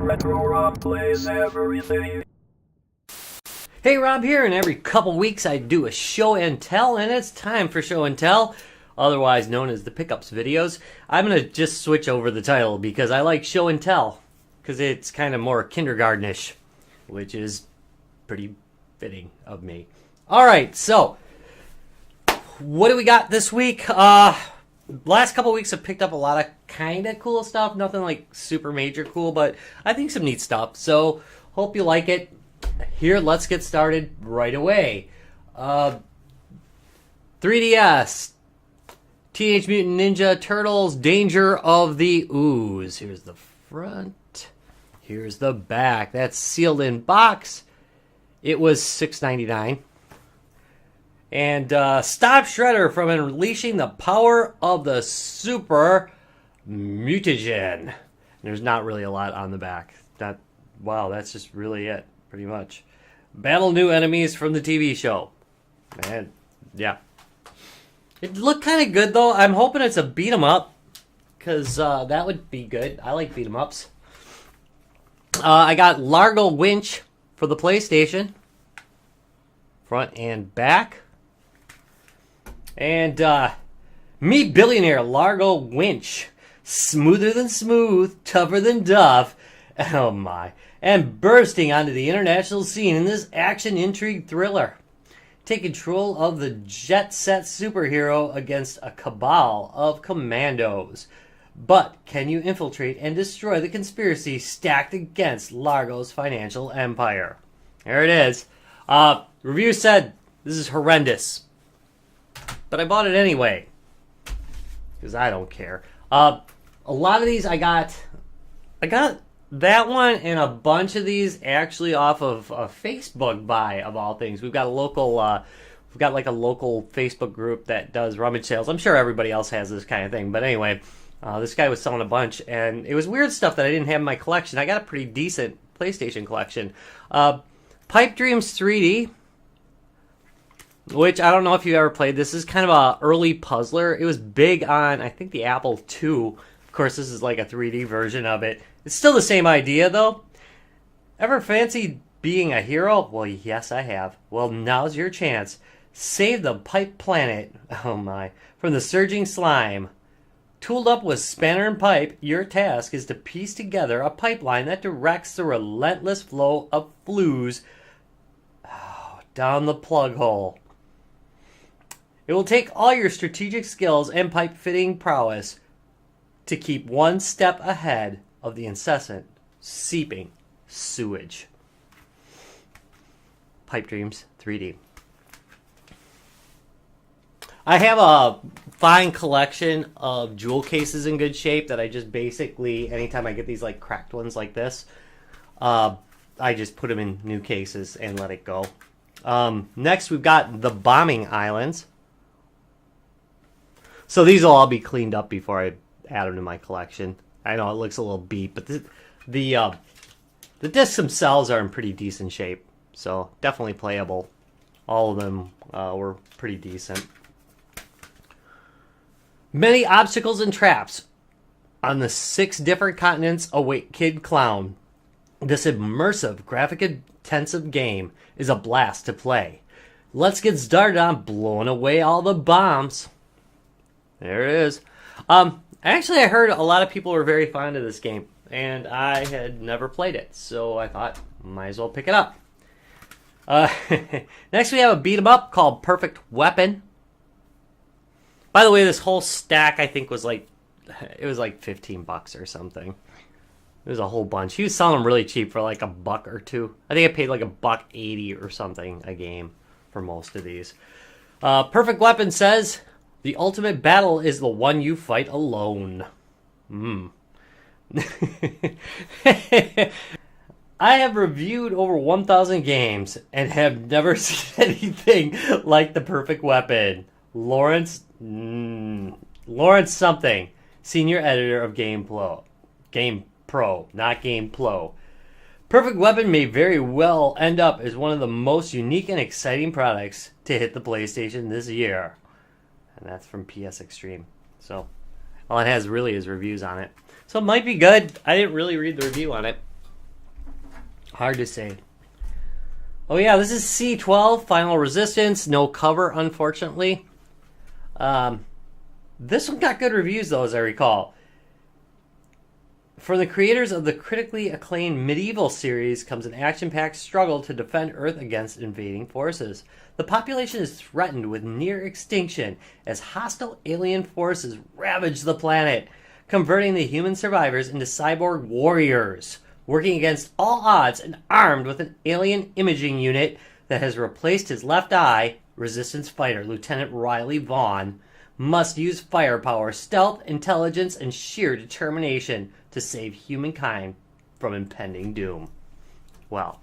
Retro Rob plays everything. Hey, Rob here, and every couple weeks I do a show and tell, and it's time for show and tell, otherwise known as the pickups videos. I'm going to just switch over the title because I like show and tell, because it's kind of more kindergartenish, which is pretty fitting of me. Alright, so, what do we got this week? Last couple weeks I've picked up a lot of kind of cool stuff, nothing like super major cool, but I think some neat stuff, so hope you like it. Here, let's get started right away. 3DS, Teenage Mutant Ninja Turtles, Danger of the Ooze. Here's the front. Here's the back. That's sealed in box. It was $6.99. And stop Shredder from unleashing the power of the Super Mutagen. There's not really a lot on the back. Wow, that's just really it. Pretty much. Battle new enemies from the TV show. And, yeah. It looked kind of good, though. I'm hoping it's a beat-em-up, because that would be good. I like beat-em-ups. I got Largo Winch for the PlayStation. Front and back. And, Meet Billionaire Largo Winch. Smoother than smooth, tougher than tough. Oh, my. And bursting onto the international scene in this action intrigue thriller. Take control of the jet-set superhero against a cabal of commandos. But can you infiltrate and destroy the conspiracy stacked against Largo's financial empire? There it is. Review said this is horrendous. But I bought it anyway. Because I don't care. A lot of these I got that one and a bunch of these actually off of a Facebook buy, of all things. We've got a local, like a local Facebook group that does rummage sales. I'm sure everybody else has this kind of thing, but anyway, this guy was selling a bunch, and it was weird stuff that I didn't have in my collection. I got a pretty decent PlayStation collection. Pipe Dreams 3D, which I don't know if you ever played. This is kind of a early puzzler. It was big on, I think, the Apple II. Of course, this is like a 3D version of it. It's still the same idea, though. Ever fancied being a hero? Well, yes, I have. Well, now's your chance. Save the pipe planet, oh my, from the surging slime. Tooled up with spanner and pipe, your task is to piece together a pipeline that directs the relentless flow of flues down the plug hole. It will take all your strategic skills and pipe fitting prowess to keep one step ahead of the incessant, seeping sewage. Pipe Dreams 3D. I have a fine collection of jewel cases in good shape that I just basically, anytime I get these like cracked ones like this, I just put them in new cases and let it go. Next, we've got the Bombing Islands. So these will all be cleaned up before I add them to my collection. I know it looks a little beat, but the discs themselves are in pretty decent shape, so definitely playable. All of them were pretty decent. Many obstacles and traps on the 6 different continents await Kid Clown. This immersive, graphic-intensive game is a blast to play. Let's get started on blowing away all the bombs. There it is. Actually, I heard a lot of people were very fond of this game, and I had never played it, so I thought, might as well pick it up. Next, we have a beat-em-up called Perfect Weapon. By the way, this whole stack, I think, was like 15 bucks or something. It was a whole bunch. He was selling them really cheap for like $1 or $2. I think I paid like $1.80 or something a game for most of these. Perfect Weapon says, the ultimate battle is the one you fight alone. I have reviewed over 1,000 games and have never seen anything like the Perfect Weapon. Lawrence something, senior editor of Game Pro, not GamePro. Perfect Weapon may very well end up as one of the most unique and exciting products to hit the PlayStation this year. And that's from PS Extreme. So, all it has really is reviews on it. So it might be good. I didn't really read the review on it. Hard to say. Oh yeah, this is C12, Final Resistance. No cover, unfortunately. This one got good reviews, though, as I recall. From the creators of the critically acclaimed Medieval series comes an action-packed struggle to defend Earth against invading forces. The population is threatened with near extinction as hostile alien forces ravage the planet, converting the human survivors into cyborg warriors, working against all odds and armed with an alien imaging unit that has replaced his left eye. Resistance fighter Lieutenant Riley Vaughn must use firepower, stealth, intelligence, and sheer determination to save humankind from impending doom. Well,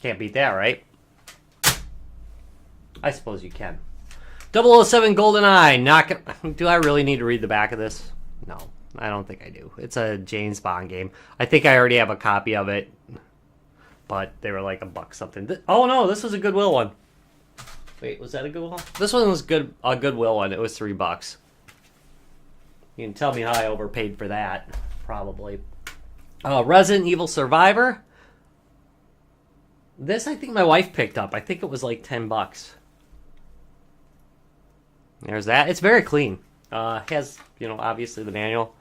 can't beat that, right? I suppose you can. 007 GoldenEye. Do I really need to read the back of this? No, I don't think I do. It's a James Bond game. I think I already have a copy of it, but they were like $1 something. Oh no, this was a Goodwill one. Wait, was that a Goodwill? This one was a Goodwill one. It was $3. You can tell me how I overpaid for that. Probably. Resident Evil Survivor. This I think my wife picked up. I think it was like $10. There's that. It's very clean. Has, obviously the manual,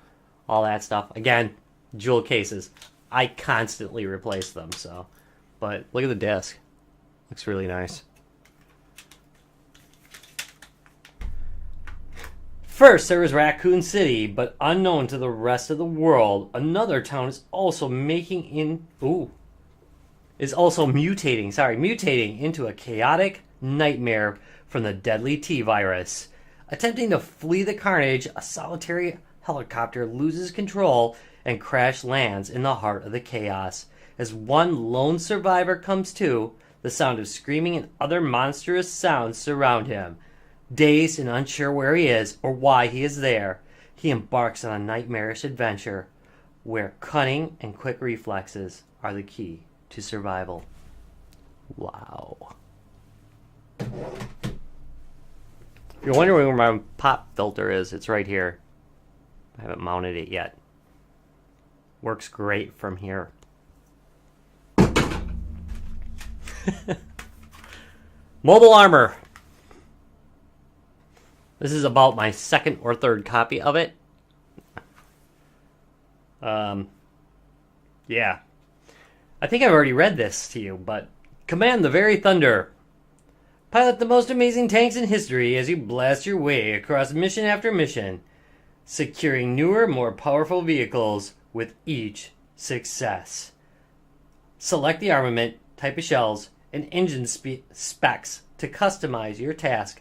all that stuff. Again, jewel cases. I constantly replace them, so. But look at the disc. Looks really nice. First, there was Raccoon City, but unknown to the rest of the world, another town is also mutating into a chaotic nightmare from the deadly T-virus. Attempting to flee the carnage, a solitary helicopter loses control and crash lands in the heart of the chaos. As one lone survivor comes to, the sound of screaming and other monstrous sounds surround him. Dazed and unsure where he is or why he is there, he embarks on a nightmarish adventure where cunning and quick reflexes are the key to survival. Wow. If you're wondering where my pop filter is, it's right here. I haven't mounted it yet. Works great from here. Mobile Armor. This is about my second or third copy of it. Yeah. I think I've already read this to you, but Command the Very Thunder. Pilot the most amazing tanks in history as you blast your way across mission after mission, securing newer, more powerful vehicles with each success. Select the armament, type of shells, and engine specs to customize your task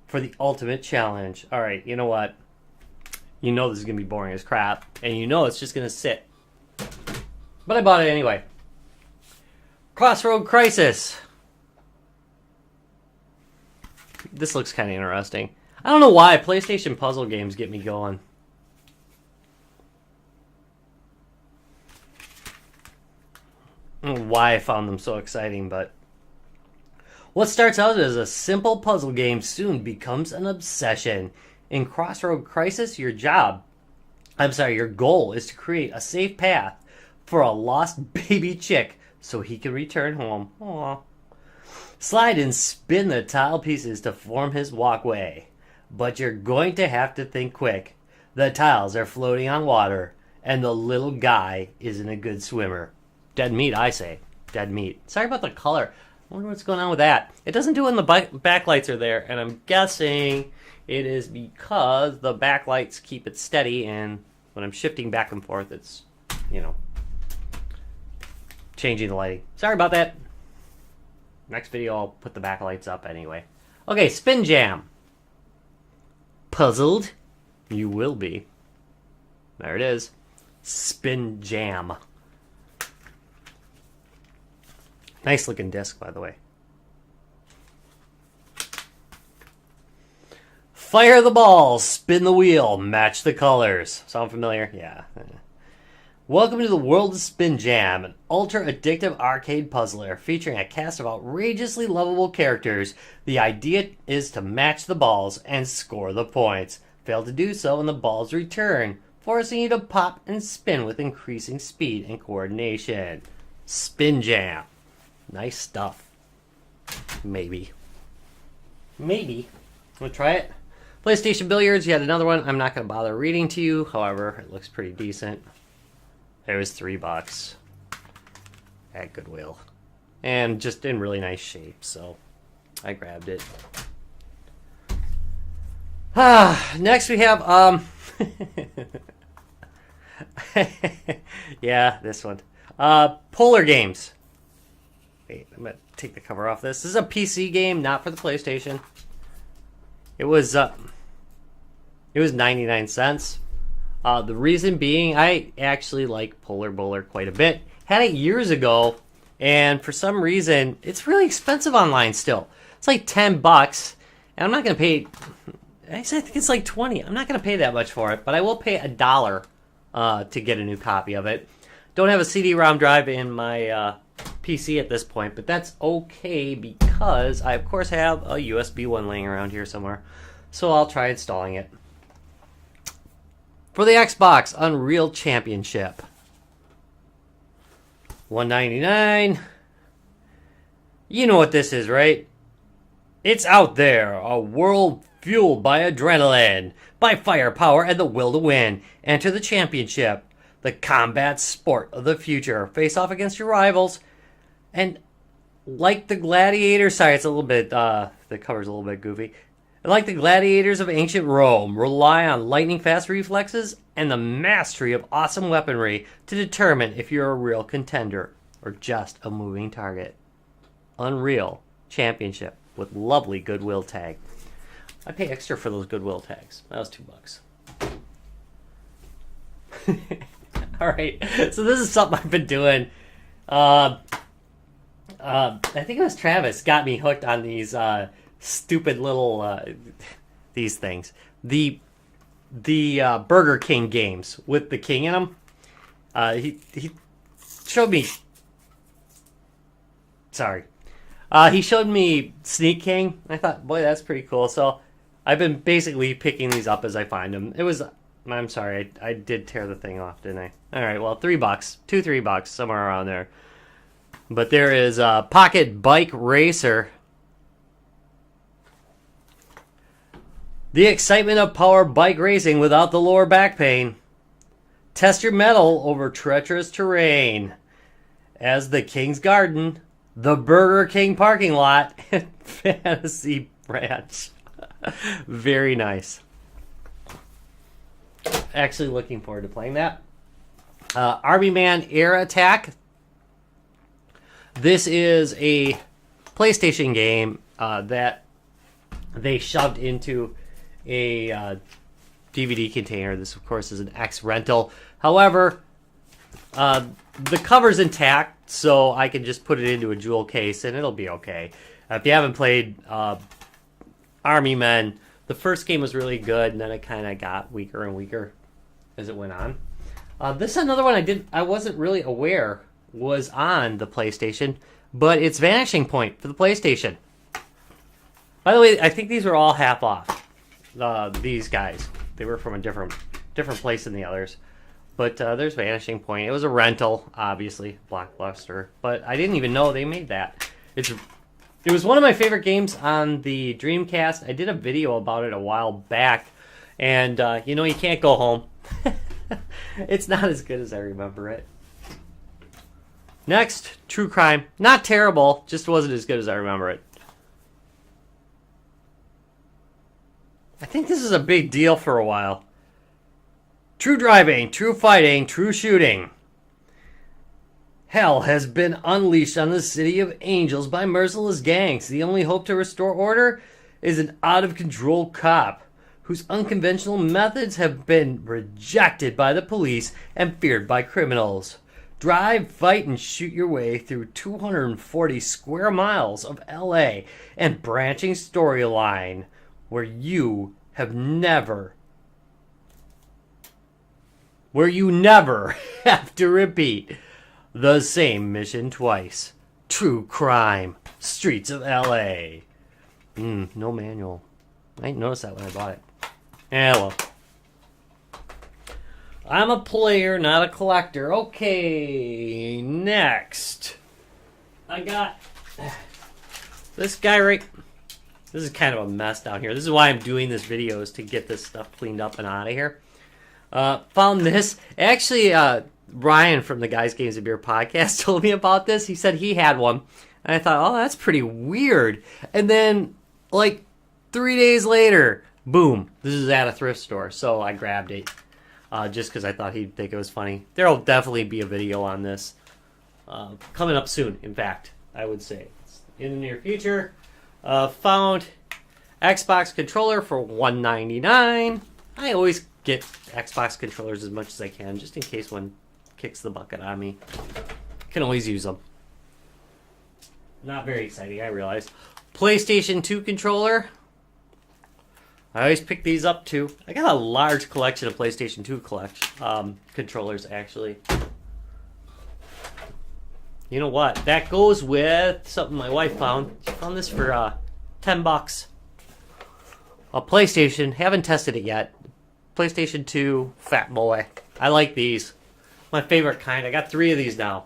for the ultimate challenge. Alright, you know what? You know this is going to be boring as crap, and you know it's just going to sit. But I bought it anyway. Crossroad Crisis. This looks kind of interesting. I don't know why PlayStation puzzle games get me going. I don't know why I found them so exciting, but what starts out as a simple puzzle game soon becomes an obsession. In Crossroad Crisis, your goal is to create a safe path for a lost baby chick so he can return home. Aww. Slide and spin the tile pieces to form his walkway. But you're going to have to think quick. The tiles are floating on water, and the little guy isn't a good swimmer. Dead meat, I say. Dead meat. Sorry about the color. I wonder what's going on with that. It doesn't do it when the backlights are there, and I'm guessing it is because the backlights keep it steady, and when I'm shifting back and forth, it's, changing the lighting. Sorry about that. Next video, I'll put the backlights up anyway. Okay, Spin Jam. Puzzled? You will be. There it is. Spin Jam. Nice looking disc, by the way. Fire the balls, spin the wheel, match the colors. Sound familiar? Yeah. Welcome to the world of Spin Jam, an ultra-addictive arcade puzzler featuring a cast of outrageously lovable characters. The idea is to match the balls and score the points. Fail to do so and the balls return, forcing you to pop and spin with increasing speed and coordination. Spin Jam. Nice stuff. Maybe. Wanna try it? PlayStation Billiards, yet another one. I'm not going to bother reading to you. However, it looks pretty decent. It was $3 at Goodwill. And just in really nice shape, so I grabbed it. Next we have, yeah, this one. Polar Games. Wait, I'm going to take the cover off this. This is a PC game, not for the PlayStation. It was 99 cents. The reason being, I actually like Polar Bowler quite a bit. Had it years ago, and for some reason, it's really expensive online still. It's like $10, and I'm not going to pay... I think it's like 20. I'm not going to pay that much for it, but I will pay $1 to get a new copy of it. Don't have a CD-ROM drive in my PC at this point, but that's okay because I, of course, have a USB one laying around here somewhere. So I'll try installing it. For the Xbox, Unreal Championship. $1.99. You know what this is, right? It's out there, a world fueled by adrenaline, by firepower and the will to win. Enter the championship, the combat sport of the future. Face off against your rivals. And like the gladiator, sorry, it's a little bit, the cover's a little bit goofy. Like the gladiators of ancient Rome, rely on lightning-fast reflexes and the mastery of awesome weaponry to determine if you're a real contender or just a moving target. Unreal Championship with lovely Goodwill tag. I pay extra for those Goodwill tags. That was $2. All right, so this is something I've been doing. I think it was Travis got me hooked on these stupid little these things. The Burger King games with the king in them. He showed me. Sorry, he showed me Sneak King. I thought, boy, that's pretty cool. So I've been basically picking these up as I find them. It was. I'm sorry, I did tear the thing off, didn't I? All right, well, $3, somewhere around there. But there is a Pocket Bike Racer. The excitement of power bike racing without the lower back pain. Test your mettle over treacherous terrain. As the King's Garden, the Burger King parking lot, and Fantasy Ranch. Very nice. Actually looking forward to playing that. Army Man Air Attack. This is a PlayStation game that they shoved into a DVD container. This, of course, is an X rental. However, the cover's intact, so I can just put it into a jewel case, and it'll be okay. If you haven't played Army Men, the first game was really good, and then it kind of got weaker and weaker as it went on. This is another one I wasn't really aware was on the PlayStation, but it's Vanishing Point for the PlayStation. By the way, I think these were all half off. These guys, they were from a different place than the others. But there's Vanishing Point. It was a rental, obviously, Blockbuster, but I didn't even know they made that. It was one of my favorite games on the Dreamcast. I did a video about it a while back, and you can't go home. It's not as good as I remember it. Next, True Crime. Not terrible, just wasn't as good as I remember it. I think this is a big deal for a while. True driving, true fighting, true shooting. Hell has been unleashed on the City of Angels by merciless gangs. The only hope to restore order is an out-of-control cop whose unconventional methods have been rejected by the police and feared by criminals. Drive, fight, and shoot your way through 240 square miles of LA and branching storyline where you never have to repeat the same mission twice. True Crime, Streets of LA. No manual. I didn't notice that when I bought it. Yeah, I'm a player, not a collector. Okay, next. I got this guy right... This is kind of a mess down here. This is why I'm doing this video, is to get this stuff cleaned up and out of here. Found this. Actually, Ryan from the Guys, Games, and Beer podcast told me about this. He said he had one. And I thought, oh, that's pretty weird. And then, like, 3 days later, boom, this is at a thrift store. So I grabbed it just because I thought he'd think it was funny. There'll definitely be a video on this coming up soon, in fact, I would say. It's in the near future. Found Xbox controller for $199. I always get Xbox controllers as much as I can, just in case one kicks the bucket on me. Can always use them. Not very exciting, I realize. PlayStation 2 controller. I always pick these up too. I got a large collection of PlayStation 2 controllers, actually. You know what? That goes with something my wife found. She found this for $10. A PlayStation. Haven't tested it yet. PlayStation 2 Fat Boy. I like these. My favorite kind. I got 3 of these now.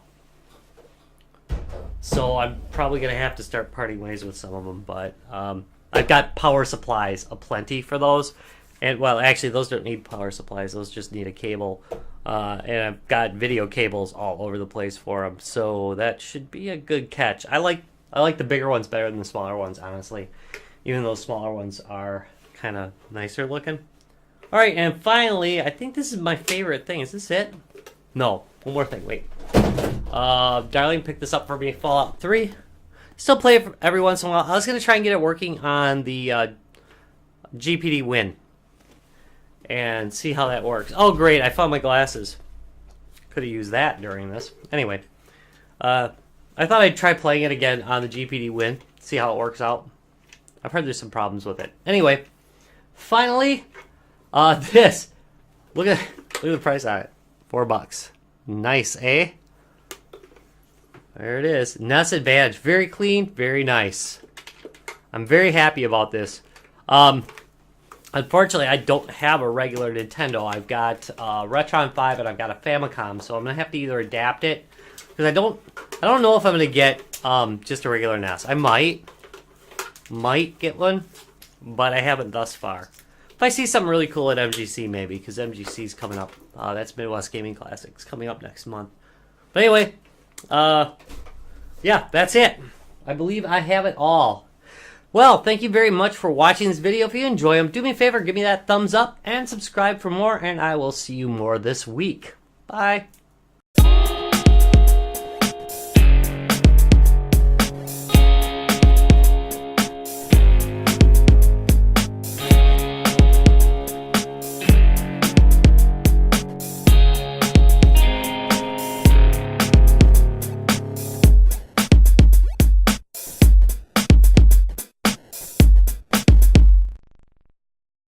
So I'm probably going to have to start parting ways with some of them. But I've got power supplies aplenty for those. And, well, actually, those don't need power supplies. Those just need a cable. And I've got video cables all over the place for them. So that should be a good catch. I like the bigger ones better than the smaller ones, honestly. Even though smaller ones are kind of nicer looking. All right, and finally, I think this is my favorite thing. Is this it? No. One more thing. Wait. Darlene picked this up for me, Fallout 3. Still play it every once in a while. I was going to try and get it working on the GPD Win. And see how that works. Oh, great. I found my glasses. Could have used that during this. Anyway. I thought I'd try playing it again on the GPD Win. See how it works out. I've heard there's some problems with it. Anyway. Finally. This. Look at the price on it. $4. Nice, eh? There it is. NES Advantage. Very clean. Very nice. I'm very happy about this. Unfortunately, I don't have a regular Nintendo. I've got Retron 5 and I've got a Famicom, so I'm gonna have to either adapt it because I don't know if I'm gonna get just a regular NES. I might get one, but I haven't thus far. If I see something really cool at MGC, maybe, because MGC's coming up. That's Midwest Gaming Classics coming up next month. But anyway, yeah, that's it. I believe I have it all. Well, thank you very much for watching this video. If you enjoy them, do me a favor, give me that thumbs up and subscribe for more, and I will see you more this week. Bye.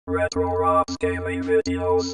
Retro Rocks Gaming Videos.